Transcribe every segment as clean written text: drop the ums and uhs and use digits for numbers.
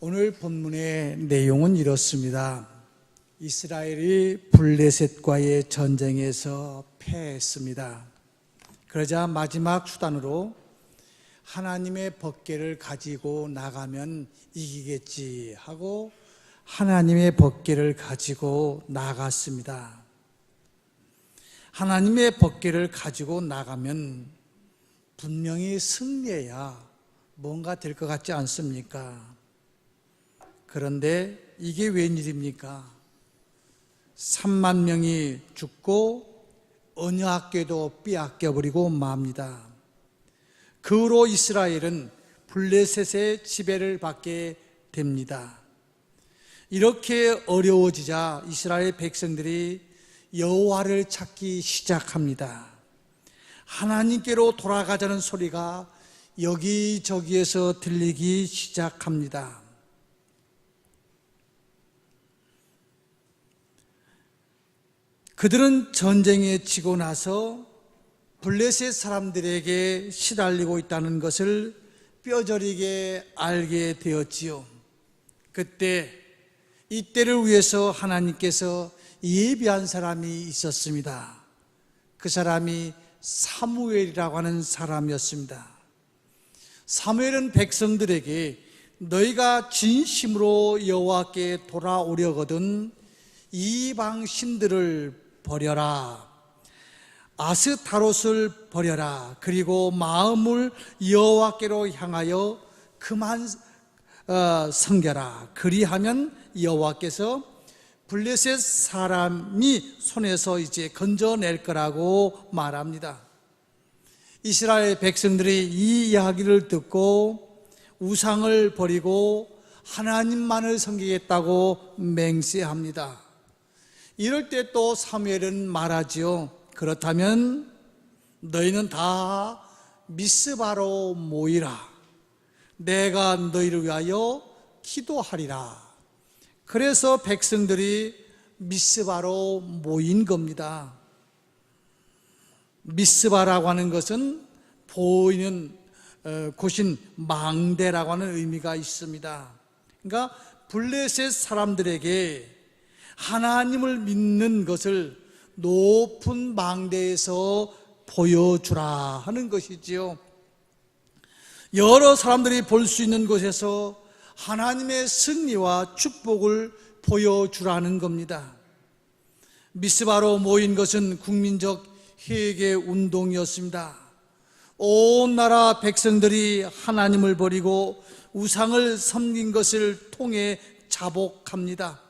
오늘 본문의 내용은 이렇습니다. 이스라엘이 블레셋과의 전쟁에서 패했습니다. 그러자 마지막 수단으로 하나님의 법궤를 가지고 나가면 이기겠지 하고 하나님의 법궤를 가지고 나갔습니다. 하나님의 법궤를 가지고 나가면 분명히 승리해야 뭔가 될 것 같지 않습니까? 그런데 이게 웬일입니까? 3만 명이 죽고 언약궤도 빼앗겨버리고 맙니다. 그 후로 이스라엘은 블레셋의 지배를 받게 됩니다. 이렇게 어려워지자 이스라엘 백성들이 여호와를 찾기 시작합니다. 하나님께로 돌아가자는 소리가 여기저기에서 들리기 시작합니다. 그들은 전쟁에 지고 나서 블레셋 사람들에게 시달리고 있다는 것을 뼈저리게 알게 되었지요. 그때 이때를 위해서 하나님께서 예비한 사람이 있었습니다. 그 사람이 사무엘이라고 하는 사람이었습니다. 사무엘은 백성들에게 너희가 진심으로 여호와께 돌아오려거든 이방 신들을 버려라, 아스타롯을 버려라, 그리고 마음을 여호와께로 향하여 그만 섬겨라. 그리하면 여호와께서 블레셋 사람이 손에서 이제 건져낼 거라고 말합니다. 이스라엘 백성들이 이 이야기를 듣고 우상을 버리고 하나님만을 섬기겠다고 맹세합니다. 이럴 때 또 사무엘은 말하지요. 그렇다면 너희는 다 미스바로 모이라. 내가 너희를 위하여 기도하리라. 그래서 백성들이 미스바로 모인 겁니다. 미스바라고 하는 것은 보이는 곳인 망대라고 하는 의미가 있습니다. 그러니까 블레셋 사람들에게 하나님을 믿는 것을 높은 망대에서 보여주라 하는 것이지요. 여러 사람들이 볼 수 있는 곳에서 하나님의 승리와 축복을 보여주라는 겁니다. 미스바로 모인 것은 국민적 회개 운동이었습니다. 온 나라 백성들이 하나님을 버리고 우상을 섬긴 것을 통해 자복합니다.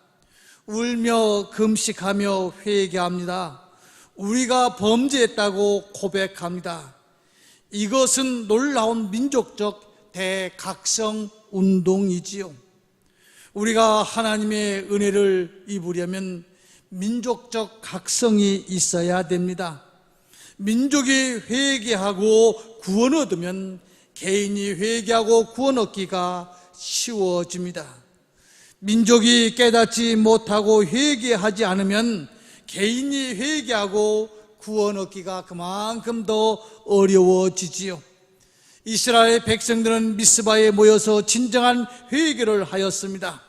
울며 금식하며 회개합니다. 우리가 범죄했다고 고백합니다. 이것은 놀라운 민족적 대각성 운동이지요. 우리가 하나님의 은혜를 입으려면 민족적 각성이 있어야 됩니다. 민족이 회개하고 구원 얻으면 개인이 회개하고 구원 얻기가 쉬워집니다. 민족이 깨닫지 못하고 회개하지 않으면 개인이 회개하고 구원 얻기가 그만큼 더 어려워지지요. 이스라엘 백성들은 미스바에 모여서 진정한 회개를 하였습니다.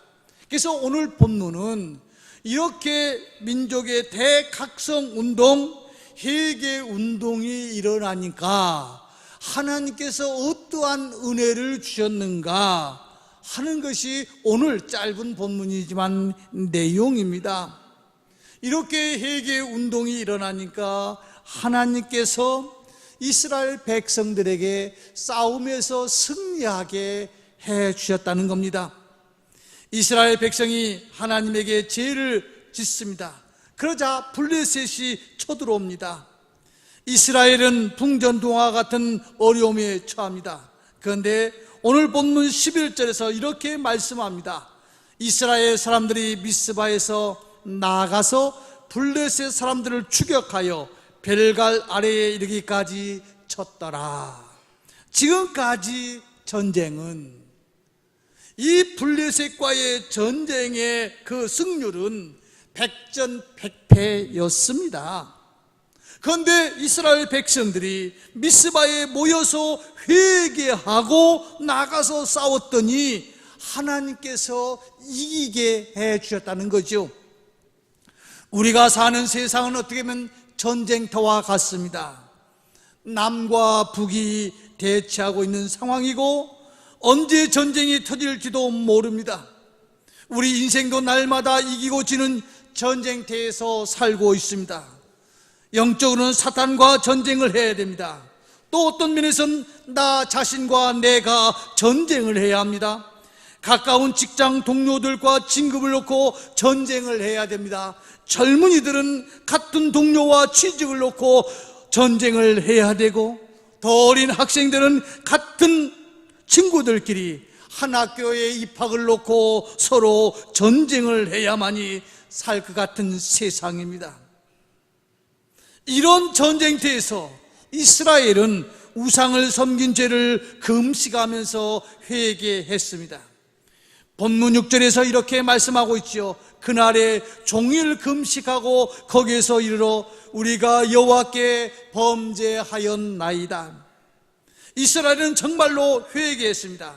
그래서 오늘 본문은 이렇게 민족의 대각성 운동, 회개 운동이 일어나니까 하나님께서 어떠한 은혜를 주셨는가 하는 것이 오늘 짧은 본문이지만 내용입니다. 이렇게 회개 운동이 일어나니까 하나님께서 이스라엘 백성들에게 싸움에서 승리하게 해 주셨다는 겁니다. 이스라엘 백성이 하나님에게 죄를 짓습니다. 그러자 블레셋이 쳐들어옵니다. 이스라엘은 풍전등화 같은 어려움에 처합니다. 그런데 오늘 본문 11절에서 이렇게 말씀합니다. 이스라엘 사람들이 미스바에서 나가서 블레셋 사람들을 추격하여 벨갈 아래에 이르기까지 쳤더라. 지금까지 전쟁은, 이 블레셋과의 전쟁의 그 승률은 백전백패였습니다. 그런데 이스라엘 백성들이 미스바에 모여서 회개하고 나가서 싸웠더니 하나님께서 이기게 해 주셨다는 거죠. 우리가 사는 세상은 어떻게 보면 전쟁터와 같습니다. 남과 북이 대치하고 있는 상황이고 언제 전쟁이 터질지도 모릅니다. 우리 인생도 날마다 이기고 지는 전쟁터에서 살고 있습니다. 영적으로는 사탄과 전쟁을 해야 됩니다. 또 어떤 면에서는 나 자신과 내가 전쟁을 해야 합니다. 가까운 직장 동료들과 진급을 놓고 전쟁을 해야 됩니다. 젊은이들은 같은 동료와 취직을 놓고 전쟁을 해야 되고, 더 어린 학생들은 같은 친구들끼리 한 학교에 입학을 놓고 서로 전쟁을 해야만이 살 것 같은 세상입니다. 이런 전쟁터에서 이스라엘은 우상을 섬긴 죄를 금식하면서 회개했습니다. 본문 6절에서 이렇게 말씀하고 있죠. 그날에 종일 금식하고 거기에서 이르러 우리가 여호와께 범죄하였나이다. 이스라엘은 정말로 회개했습니다.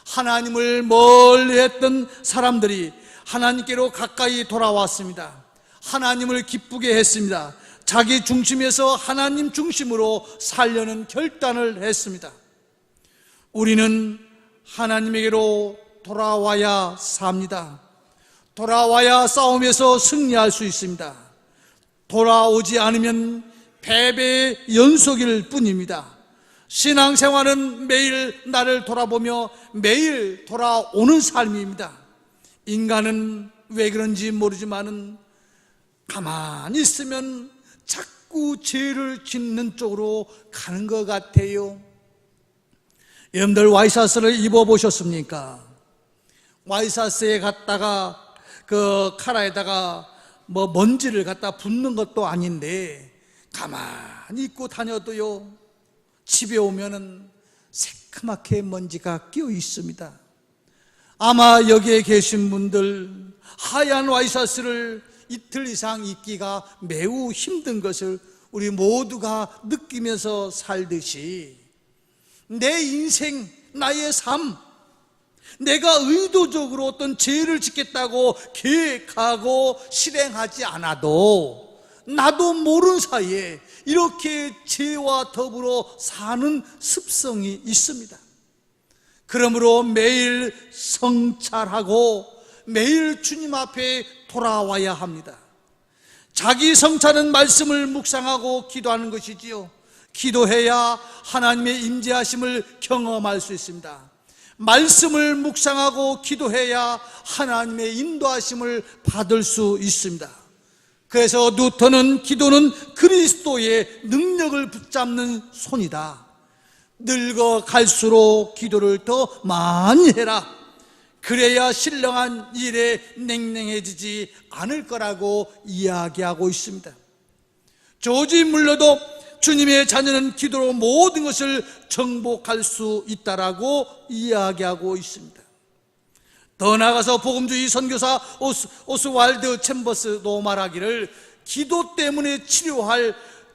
하나님을 멀리했던 사람들이 하나님께로 가까이 돌아왔습니다. 하나님을 기쁘게 했습니다. 자기 중심에서 하나님 중심으로 살려는 결단을 했습니다. 우리는 하나님에게로 돌아와야 삽니다. 돌아와야 싸움에서 승리할 수 있습니다. 돌아오지 않으면 패배의 연속일 뿐입니다. 신앙생활은 매일 나를 돌아보며 매일 돌아오는 삶입니다. 인간은 왜 그런지 모르지만 가만히 있으면 자꾸 죄를 짓는 쪽으로 가는 것 같아요. 여러분들 와이셔츠를 입어보셨습니까? 와이셔츠에 갖다가 그 카라에다가 먼지를 갖다 붓는 것도 아닌데 가만히 입고 다녀도요, 집에 오면은 새카맣게 먼지가 끼어 있습니다. 아마 여기에 계신 분들 하얀 와이셔츠를 이틀 이상 입기가 매우 힘든 것을 우리 모두가 느끼면서 살듯이 내 인생, 나의 삶, 내가 의도적으로 어떤 죄를 짓겠다고 계획하고 실행하지 않아도 나도 모르는 사이에 이렇게 죄와 더불어 사는 습성이 있습니다. 그러므로 매일 성찰하고 매일 주님 앞에 돌아와야 합니다. 자기 성찰은 말씀을 묵상하고 기도하는 것이지요. 기도해야 하나님의 임재하심을 경험할 수 있습니다. 말씀을 묵상하고 기도해야 하나님의 인도하심을 받을 수 있습니다. 그래서 뉴턴은 기도는 그리스도의 능력을 붙잡는 손이다. 늙어갈수록 기도를 더 많이 해라. 그래야 신령한 일에 냉랭해지지 않을 거라고 이야기하고 있습니다. 조지 물러도 주님의 자녀는 기도로 모든 것을 정복할 수 있다라고 이야기하고 있습니다. 더 나아가서 복음주의 선교사 오스왈드 챔버스도 말하기를 기도 때문에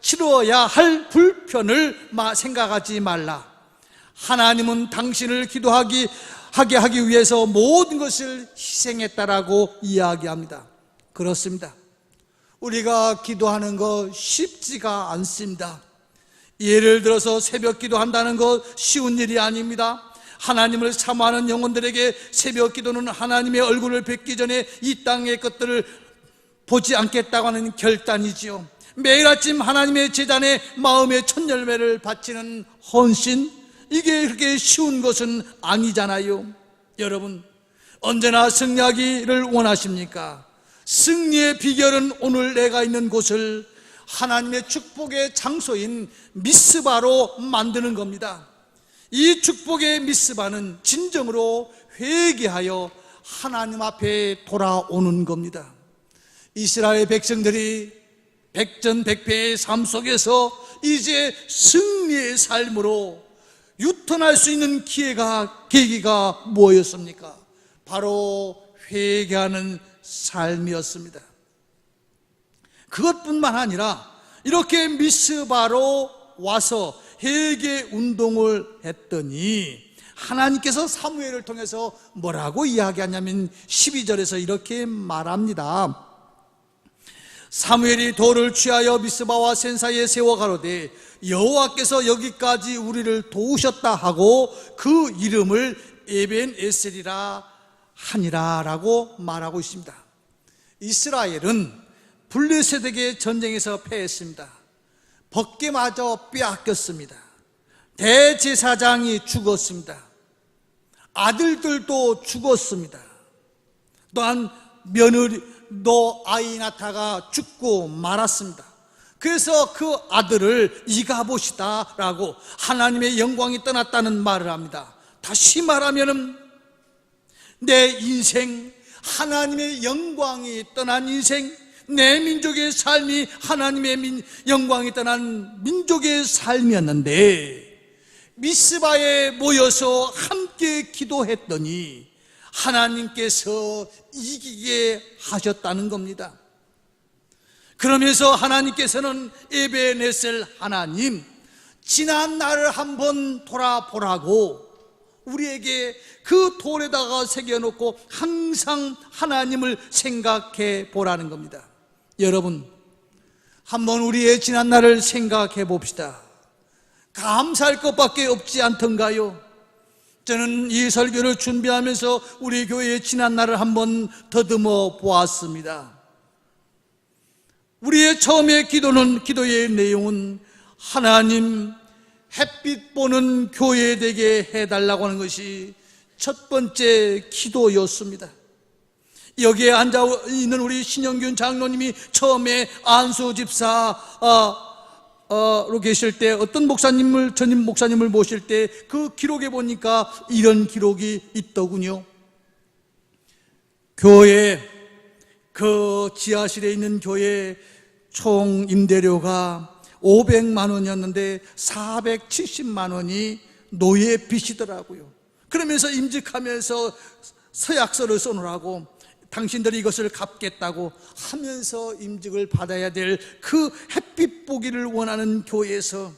치러야 할 불편을 생각하지 말라. 하나님은 당신을 기도하게 하기 위해서 모든 것을 희생했다라고 이야기합니다. 그렇습니다. 우리가 기도하는 거 쉽지가 않습니다. 예를 들어서 새벽 기도한다는 거 쉬운 일이 아닙니다. 하나님을 사모하는 영혼들에게 새벽 기도는 하나님의 얼굴을 뵙기 전에 이 땅의 것들을 보지 않겠다고 하는 결단이지요. 매일 아침 하나님의 제단에 마음의 첫 열매를 바치는 헌신, 이게 그렇게 쉬운 것은 아니잖아요. 여러분, 언제나 승리하기를 원하십니까? 승리의 비결은 오늘 내가 있는 곳을 하나님의 축복의 장소인 미스바로 만드는 겁니다. 이 축복의 미스바는 진정으로 회개하여 하나님 앞에 돌아오는 겁니다. 이스라엘 백성들이 백전백패의 삶 속에서 이제 승리의 삶으로 유턴할 수 있는 계기가 뭐였습니까? 바로 회개하는 삶이었습니다. 그것뿐만 아니라 이렇게 미스바로 와서 회개 운동을 했더니 하나님께서 사무엘을 통해서 뭐라고 이야기하냐면 12절에서 이렇게 말합니다. 사무엘이 돌을 취하여 미스바와 센 사이에 세워 가로되 여호와께서 여기까지 우리를 도우셨다 하고 그 이름을 에벤에셀이라 하니라 라고 말하고 있습니다. 이스라엘은 블레셋에게 전쟁에서 패했습니다. 벗개마저 빼앗겼습니다. 대제사장이 죽었습니다. 아들들도 죽었습니다. 또한 며느리도 아이나타가 죽고 말았습니다. 그래서 그 아들을 이가봇이다 라고 하나님의 영광이 떠났다는 말을 합니다. 다시 말하면 내 인생, 하나님의 영광이 떠난 인생, 내 민족의 삶이 하나님의 영광이 떠난 민족의 삶이었는데 미스바에 모여서 함께 기도했더니 하나님께서 이기게 하셨다는 겁니다. 그러면서 하나님께서는 에벤에셀 하나님, 지난 날을 한번 돌아보라고 우리에게 그 돌에다가 새겨놓고 항상 하나님을 생각해 보라는 겁니다. 여러분, 한번 우리의 지난 날을 생각해 봅시다. 감사할 것밖에 없지 않던가요? 저는 이 설교를 준비하면서 우리 교회의 지난 날을 한번 더듬어 보았습니다. 우리의 처음의 기도의 내용은 하나님 햇빛 보는 교회 되게 해달라고 하는 것이 첫 번째 기도였습니다. 여기에 앉아 있는 우리 신영균 장로님이 처음에 안수 집사로 계실 때 어떤 전임 목사님을 모실 때 그 기록에 보니까 이런 기록이 있더군요. 교회, 그 지하실에 있는 교회 총 임대료가 500만 원이었는데 470만 원이 노예 빚이더라고요. 그러면서 임직하면서 서약서를 써놓으라고, 당신들이 이것을 갚겠다고 하면서 임직을 받아야 될 그 햇빛 보기를 원하는 교회에서,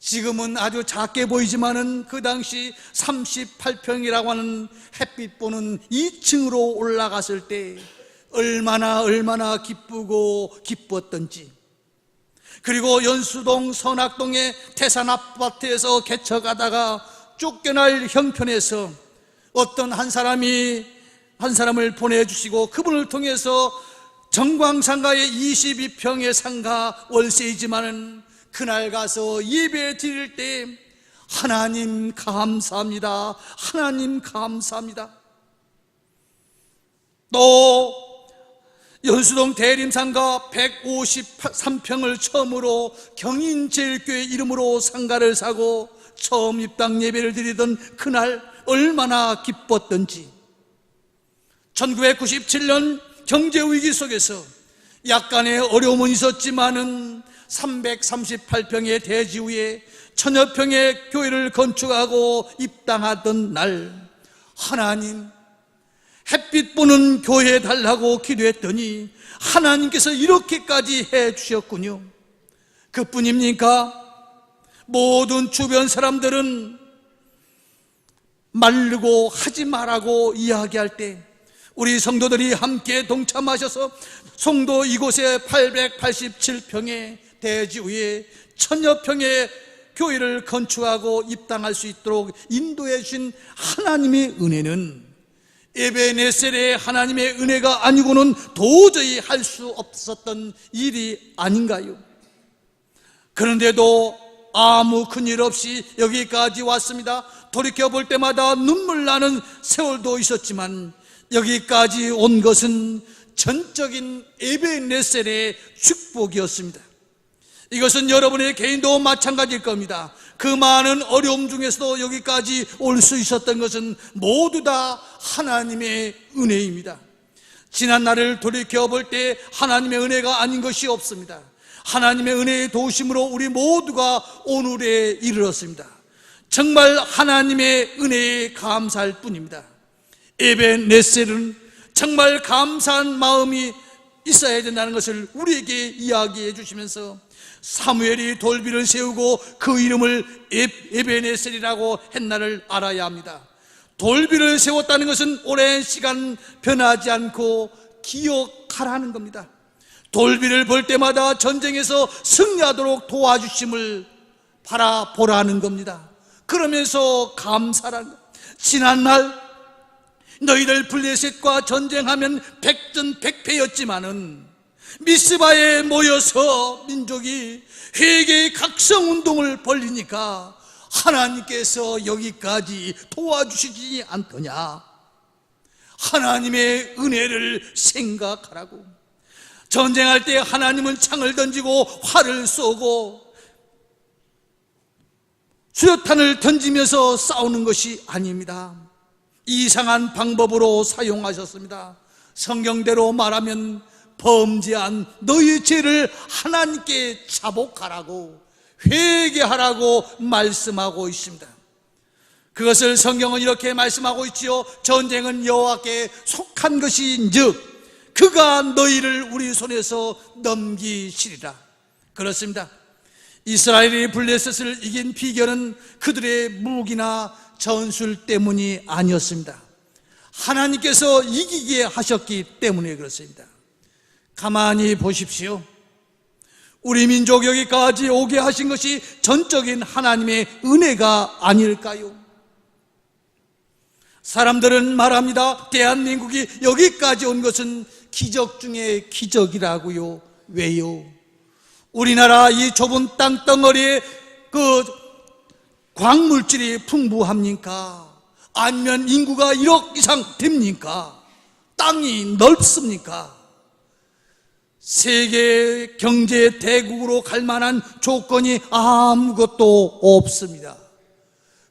지금은 아주 작게 보이지만은 그 당시 38평이라고 하는 햇빛 보는 2층으로 올라갔을 때 얼마나 기쁘고 기뻤던지, 그리고 연수동 선악동의 태산 아파트에서 개척하다가 쫓겨날 형편에서 어떤 한 사람을 보내주시고 그분을 통해서 정광상가의 22평의 상가 월세이지만은 그날 가서 예배 드릴 때 하나님 감사합니다, 하나님 감사합니다. 또 연수동 대림상가 153평을 처음으로 경인제일교회 이름으로 상가를 사고 처음 입당 예배를 드리던 그날 얼마나 기뻤던지, 1997년 경제위기 속에서 약간의 어려움은 있었지만은 338평의 대지 위에 1000여 평의 교회를 건축하고 입당하던 날 하나님 햇빛 보는 교회 달라고 기도했더니 하나님께서 이렇게까지 해 주셨군요. 그뿐입니까? 모든 주변 사람들은 마르고 하지 말라고 이야기할 때 우리 성도들이 함께 동참하셔서 송도 이곳에 887평의 대지 위에 1000여 평의 교회를 건축하고 입당할 수 있도록 인도해 주신 하나님의 은혜는 에벤에셀의 하나님의 은혜가 아니고는 도저히 할 수 없었던 일이 아닌가요? 그런데도 아무 큰일 없이 여기까지 왔습니다. 돌이켜볼 때마다 눈물 나는 세월도 있었지만 여기까지 온 것은 전적인 에벤에셀의 축복이었습니다. 이것은 여러분의 개인도 마찬가지일 겁니다. 그 많은 어려움 중에서도 여기까지 올 수 있었던 것은 모두 다 하나님의 은혜입니다. 지난 날을 돌이켜볼 때 하나님의 은혜가 아닌 것이 없습니다. 하나님의 은혜의 도우심으로 우리 모두가 오늘에 이르렀습니다. 정말 하나님의 은혜에 감사할 뿐입니다. 에벤에셀은 정말 감사한 마음이 있어야 된다는 것을 우리에게 이야기해 주시면서 사무엘이 돌비를 세우고 그 이름을 에베네셀이라고 했나를 알아야 합니다. 돌비를 세웠다는 것은 오랜 시간 변하지 않고 기억하라는 겁니다. 돌비를 볼 때마다 전쟁에서 승리하도록 도와주심을 바라보라는 겁니다. 그러면서 감사라는 것. 지난날 너희들 블레셋과 전쟁하면 백전백패였지만은 미스바에 모여서 민족이 회개의 각성운동을 벌리니까 하나님께서 여기까지 도와주시지 않더냐. 하나님의 은혜를 생각하라고. 전쟁할 때 하나님은 창을 던지고 활을 쏘고 수류탄을 던지면서 싸우는 것이 아닙니다. 이상한 방법으로 사용하셨습니다. 성경대로 말하면 범죄한 너희 죄를 하나님께 자복하라고, 회개하라고 말씀하고 있습니다. 그것을 성경은 이렇게 말씀하고 있지요. 전쟁은 여호와께 속한 것인즉 그가 너희를 우리 손에서 넘기시리라. 그렇습니다. 이스라엘이 블레셋을 이긴 비결은 그들의 무기나 전술 때문이 아니었습니다. 하나님께서 이기게 하셨기 때문에 그렇습니다. 가만히 보십시오. 우리 민족 여기까지 오게 하신 것이 전적인 하나님의 은혜가 아닐까요? 사람들은 말합니다. 대한민국이 여기까지 온 것은 기적 중에 기적이라고요. 왜요? 우리나라 이 좁은 땅덩어리에 그 광물질이 풍부합니까? 아니면 인구가 1억 이상 됩니까? 땅이 넓습니까? 세계 경제 대국으로 갈 만한 조건이 아무것도 없습니다.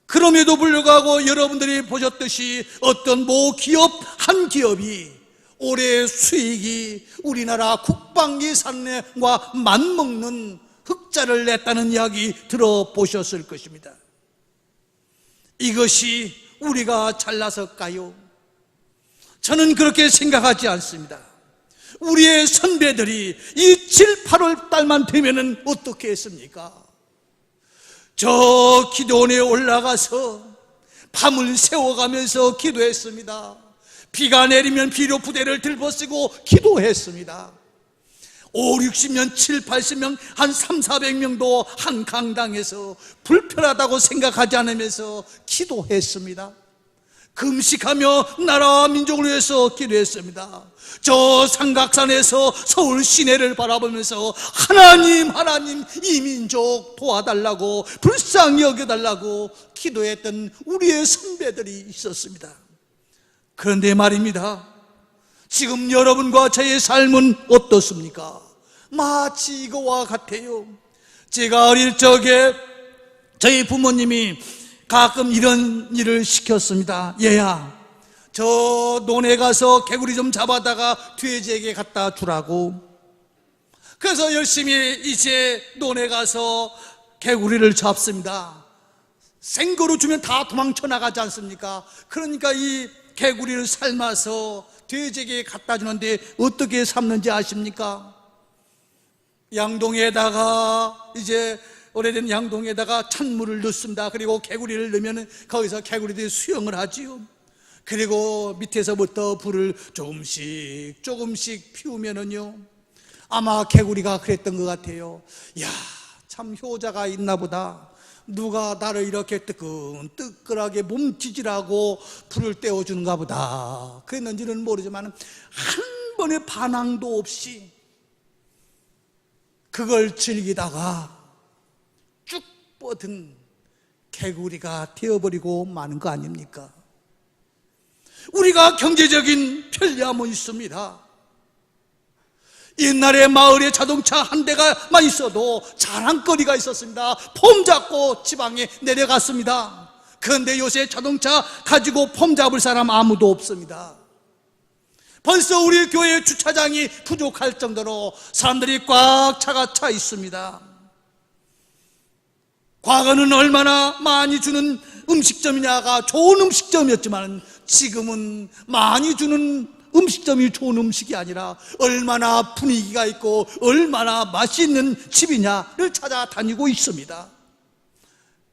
그럼에도 불구하고 여러분들이 보셨듯이 어떤 모 기업 한 기업이 올해 수익이 우리나라 국방 예산과 맞먹는 흑자를 냈다는 이야기 들어보셨을 것입니다. 이것이 우리가 잘나서일까요? 저는 그렇게 생각하지 않습니다. 우리의 선배들이 이 7, 8월 달만 되면은 어떻게 했습니까? 저 기도원에 올라가서 밤을 새워가면서 기도했습니다. 비가 내리면 비료 부대를 들고쓰고 기도했습니다. 5, 60년, 7, 80명, 한 3, 400명도 한 강당에서 불편하다고 생각하지 않으면서 기도했습니다. 금식하며 나라와 민족을 위해서 기도했습니다. 저 삼각산에서 서울 시내를 바라보면서 하나님 이 민족 도와달라고, 불쌍히 여겨달라고 기도했던 우리의 선배들이 있었습니다. 그런데 말입니다, 지금 여러분과 저의 삶은 어떻습니까? 마치 이거와 같아요. 제가 어릴 적에 저희 부모님이 가끔 이런 일을 시켰습니다. 얘야, 저 논에 가서 개구리 좀 잡아다가 돼지에게 갖다 주라고. 그래서 열심히 이제 논에 가서 개구리를 잡습니다. 생거로 주면 다 도망쳐 나가지 않습니까? 그러니까 이 개구리를 삶아서 돼지에게 갖다 주는데 어떻게 삶는지 아십니까? 양동에다가, 이제 오래된 양동에다가 찬물을 넣습니다. 그리고 개구리를 넣으면 거기서 개구리들이 수영을 하지요. 그리고 밑에서부터 불을 조금씩 피우면은요, 아마 개구리가 그랬던 것 같아요. 야, 참 효자가 있나 보다. 누가 나를 이렇게 뜨끈뜨끈하게 몸치질하고 불을 떼어주는가 보다 그랬는지는 모르지만 한 번의 반항도 없이 그걸 즐기다가 쭉 뻗은 개구리가 되어버리고 마는 거 아닙니까? 우리가 경제적인 편리함은 있습니다. 옛날에 마을에 자동차 한 대가만 있어도 자랑거리가 있었습니다. 폼 잡고 지방에 내려갔습니다. 그런데 요새 자동차 가지고 폼 잡을 사람 아무도 없습니다. 벌써 우리 교회 주차장이 부족할 정도로 사람들이 꽉 차가 차 있습니다. 과거는 얼마나 많이 주는 음식점이냐가 좋은 음식점이었지만 지금은 많이 주는 음식점이 좋은 음식이 아니라 얼마나 분위기가 있고 얼마나 맛있는 집이냐를 찾아다니고 있습니다.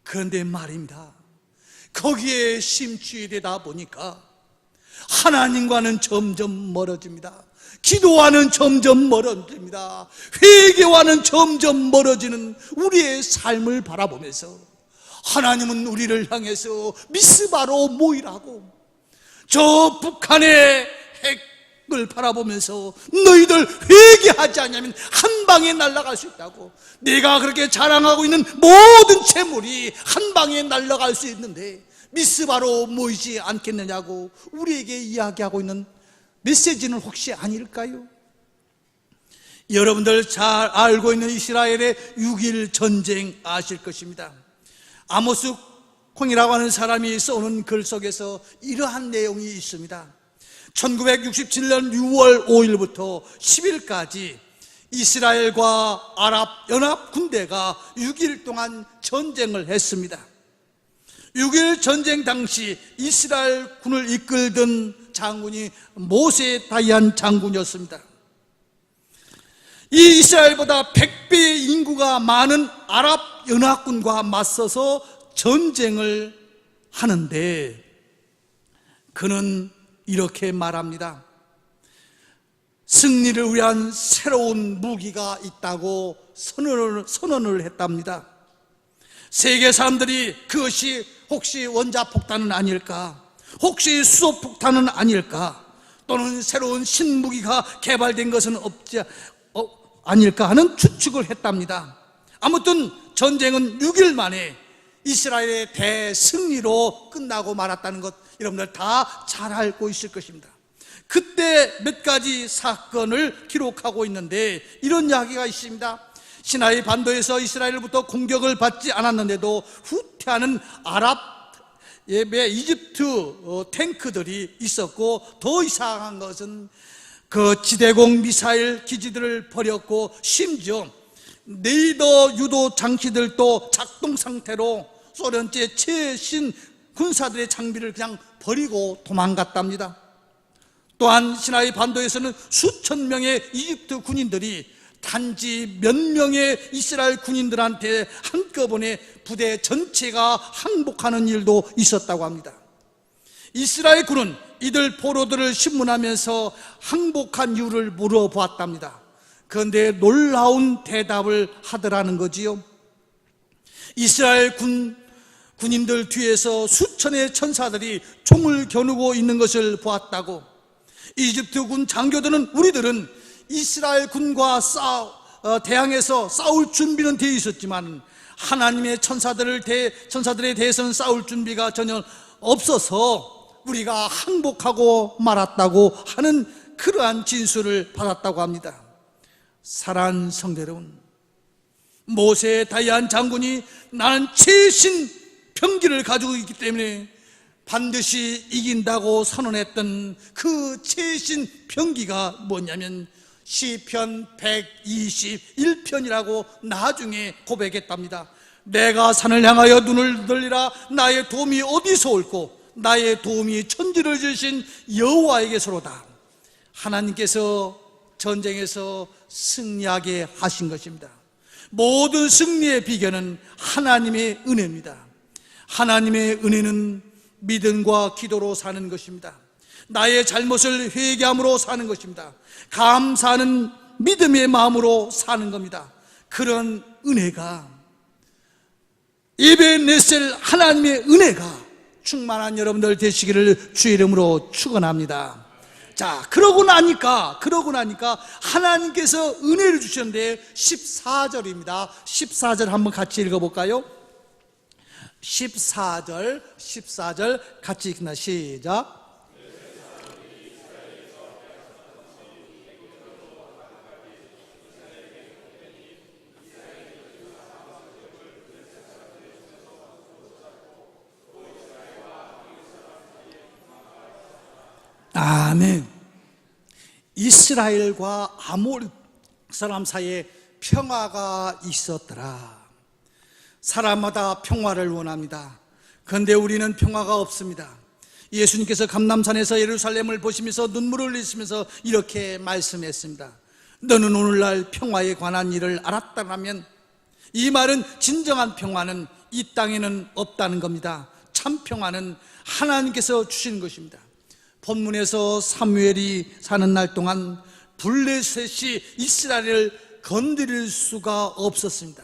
그런데 말입니다, 거기에 심취되다 보니까 하나님과는 점점 멀어집니다. 기도와는 점점 멀어집니다. 회개와는 점점 멀어지는 우리의 삶을 바라보면서 하나님은 우리를 향해서 미스바로 모이라고, 저 북한의 핵을 바라보면서 너희들 회개하지 않으면 한 방에 날아갈 수 있다고, 내가 그렇게 자랑하고 있는 모든 재물이 한 방에 날아갈 수 있는데 미스바로 모이지 않겠느냐고 우리에게 이야기하고 있는 메시지는 혹시 아닐까요? 여러분들 잘 알고 있는 이스라엘의 6.1 전쟁 아실 것입니다. 아모스 콩이라고 하는 사람이 써놓은 글 속에서 이러한 내용이 있습니다. 1967년 6월 5일부터 10일까지 이스라엘과 아랍 연합 군대가 6일 동안 전쟁을 했습니다. 6.1 전쟁 당시 이스라엘 군을 이끌던 장군이 모세 다이안 장군이었습니다. 이 이스라엘보다 100배의 인구가 많은 아랍 연합군과 맞서서 전쟁을 하는데 그는 이렇게 말합니다. 승리를 위한 새로운 무기가 있다고 선언을 했답니다. 세계 사람들이 그것이 혹시 원자폭탄은 아닐까, 혹시 수소폭탄은 아닐까, 또는 새로운 신무기가 개발된 것은 아닐까 하는 추측을 했답니다. 아무튼 전쟁은 6일 만에 이스라엘의 대승리로 끝나고 말았다는 것 여러분들 다 잘 알고 있을 것입니다. 그때 몇 가지 사건을 기록하고 있는데 이런 이야기가 있습니다. 시나이 반도에서 이스라엘로부터 공격을 받지 않았는데도 후퇴하는 아랍 이집트 탱크들이 있었고, 더 이상한 것은 그 지대공 미사일 기지들을 버렸고 심지어 레이더 유도 장치들도 작동 상태로 소련제 최신 군사들의 장비를 그냥 버리고 도망갔답니다. 또한 시나이 반도에서는 수천 명의 이집트 군인들이 단지 몇 명의 이스라엘 군인들한테 한꺼번에 부대 전체가 항복하는 일도 있었다고 합니다. 이스라엘 군은 이들 포로들을 신문하면서 항복한 이유를 물어보았답니다. 그런데 놀라운 대답을 하더라는 거지요. 이스라엘 군인들 뒤에서 수천의 천사들이 총을 겨누고 있는 것을 보았다고. 이집트 군 장교들은 우리들은 이스라엘 군과 대항해서 싸울 준비는 되어 있었지만 하나님의 천사들에 대해서는 싸울 준비가 전혀 없어서 우리가 항복하고 말았다고 하는 그러한 진술을 받았다고 합니다. 사랑하는 성도 여러분, 모세 다이안 장군이 나는 최신 병기를 가지고 있기 때문에 반드시 이긴다고 선언했던 그 최신 병기가 뭐냐면 시편 121편이라고 나중에 고백했답니다. 내가 산을 향하여 눈을 들리라. 나의 도움이 어디서 올꼬? 나의 도움이 천지를 지으신 여호와에게서로다. 하나님께서 전쟁에서 승리하게 하신 것입니다. 모든 승리의 비결은 하나님의 은혜입니다. 하나님의 은혜는 믿음과 기도로 사는 것입니다. 나의 잘못을 회개함으로 사는 것입니다. 감사하는 믿음의 마음으로 사는 겁니다. 그런 은혜가, 에베네셀 하나님의 은혜가 충만한 여러분들 되시기를 주의 이름으로 축원합니다. 자, 그러고 나니까 하나님께서 은혜를 주셨는데 14절입니다. 14절 한번 같이 읽어볼까요? 14절 같이 읽나 시작. 아멘. 이스라엘과 아몰 사람 사이에 평화가 있었더라. 사람마다 평화를 원합니다. 그런데 우리는 평화가 없습니다. 예수님께서 감람산에서 예루살렘을 보시면서 눈물을 흘리시면서 이렇게 말씀했습니다. 너는 오늘날 평화에 관한 일을 알았다면, 이 말은 진정한 평화는 이 땅에는 없다는 겁니다. 참 평화는 하나님께서 주시는 것입니다. 본문에서 사무엘이 사는 날 동안 블레셋이 이스라엘을 건드릴 수가 없었습니다.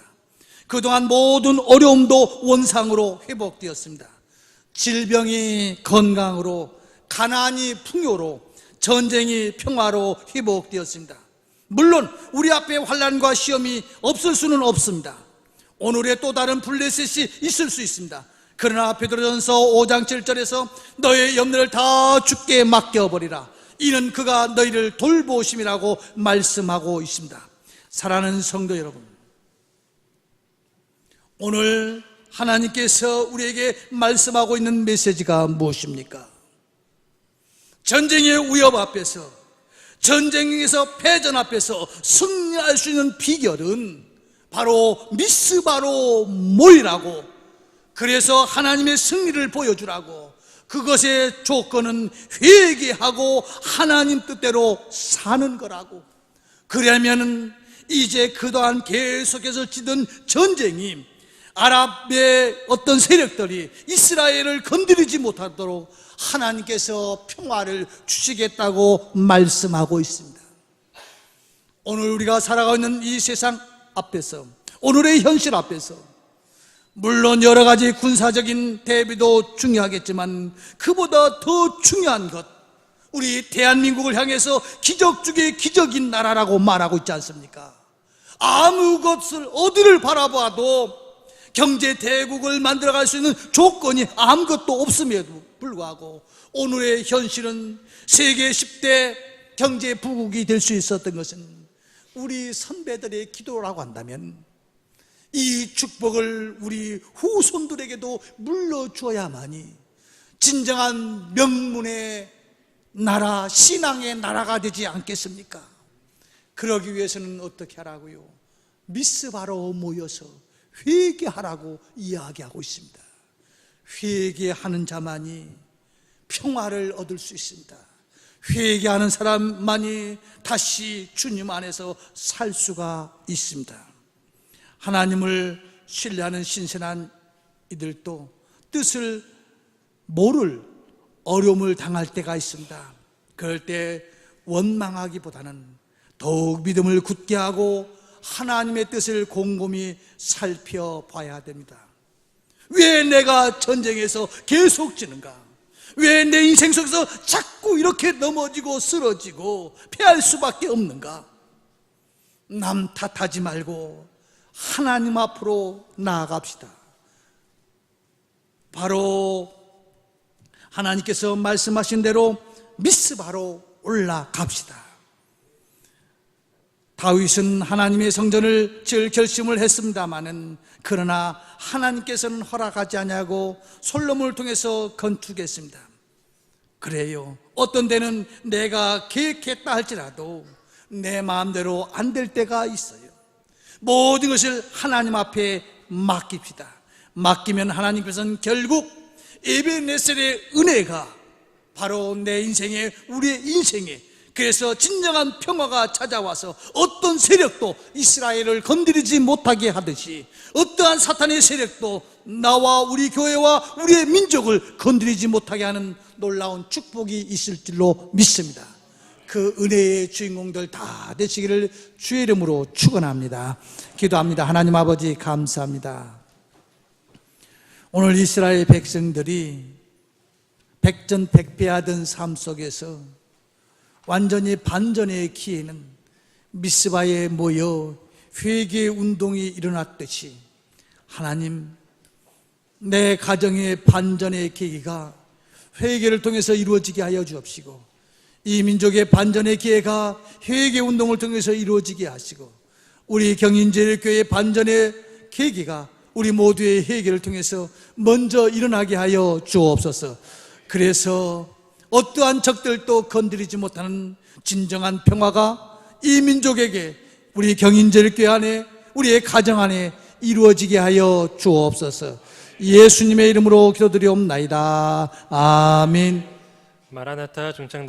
그동안 모든 어려움도 원상으로 회복되었습니다. 질병이 건강으로, 가난이 풍요로, 전쟁이 평화로 회복되었습니다. 물론 우리 앞에 환난과 시험이 없을 수는 없습니다. 오늘의 또 다른 블레셋이 있을 수 있습니다. 그러나 베드로전서 5장 7절에서 너의 염려를 다 주께 맡겨버리라, 이는 그가 너희를 돌보심이라고 말씀하고 있습니다. 사랑하는 성도 여러분, 오늘 하나님께서 우리에게 말씀하고 있는 메시지가 무엇입니까? 전쟁의 위협 앞에서, 전쟁에서 패전 앞에서 승리할 수 있는 비결은 바로 미스바로 모이라고, 그래서 하나님의 승리를 보여주라고, 그것의 조건은 회개하고 하나님 뜻대로 사는 거라고. 그러면 이제 그동안 계속해서 치던 전쟁이, 아랍의 어떤 세력들이 이스라엘을 건드리지 못하도록 하나님께서 평화를 주시겠다고 말씀하고 있습니다. 오늘 우리가 살아가고 있는 이 세상 앞에서, 오늘의 현실 앞에서, 물론 여러 가지 군사적인 대비도 중요하겠지만 그보다 더 중요한 것, 우리 대한민국을 향해서 기적 중에 기적인 나라라고 말하고 있지 않습니까? 아무 것을 어디를 바라봐도 경제 대국을 만들어갈 수 있는 조건이 아무것도 없음에도 불구하고 오늘의 현실은 세계 10대 경제 부국이 될 수 있었던 것은 우리 선배들의 기도라고 한다면, 이 축복을 우리 후손들에게도 물려주어야만이 진정한 명문의 나라, 신앙의 나라가 되지 않겠습니까? 그러기 위해서는 어떻게 하라고요? 미스바로 모여서 회개하라고 이야기하고 있습니다. 회개하는 자만이 평화를 얻을 수 있습니다. 회개하는 사람만이 다시 주님 안에서 살 수가 있습니다. 하나님을 신뢰하는 신선한 이들도 뜻을 모를 어려움을 당할 때가 있습니다. 그럴 때 원망하기보다는 더욱 믿음을 굳게 하고 하나님의 뜻을 곰곰이 살펴봐야 됩니다. 왜 내가 전쟁에서 계속 지는가? 왜 내 인생 속에서 자꾸 이렇게 넘어지고 쓰러지고 패할 수밖에 없는가? 남 탓하지 말고 하나님 앞으로 나아갑시다. 바로 하나님께서 말씀하신 대로 미스바로 올라갑시다. 다윗은 하나님의 성전을 지을 결심을 했습니다마는, 그러나 하나님께서는 허락하지 않냐고 솔로몬을 통해서 건축했습니다. 그래요, 어떤 때는 내가 계획했다 할지라도 내 마음대로 안 될 때가 있어요. 모든 것을 하나님 앞에 맡깁시다. 맡기면 하나님께서는 결국 에베네셀의 은혜가 바로 내 인생에, 우리의 인생에, 그래서 진정한 평화가 찾아와서 어떤 세력도 이스라엘을 건드리지 못하게 하듯이 어떠한 사탄의 세력도 나와 우리 교회와 우리의 민족을 건드리지 못하게 하는 놀라운 축복이 있을 줄로 믿습니다. 그 은혜의 주인공들 다 되시기를 주의 이름으로 축원합니다. 기도합니다. 하나님 아버지, 감사합니다. 오늘 이스라엘 백성들이 백전백패하던 삶 속에서 완전히 반전의 기회는 미스바에 모여 회개 운동이 일어났듯이, 하나님, 내 가정의 반전의 계기가 회개를 통해서 이루어지게 하여 주옵시고, 이 민족의 반전의 기회가 회개 운동을 통해서 이루어지게 하시고, 우리 경인제일교회의 반전의 계기가 우리 모두의 회개를 통해서 먼저 일어나게 하여 주옵소서. 그래서 어떠한 적들도 건드리지 못하는 진정한 평화가 이 민족에게, 우리 경인제일교회 안에, 우리의 가정 안에 이루어지게 하여 주옵소서. 예수님의 이름으로 기도드리옵나이다. 아멘. 마라나타 중창단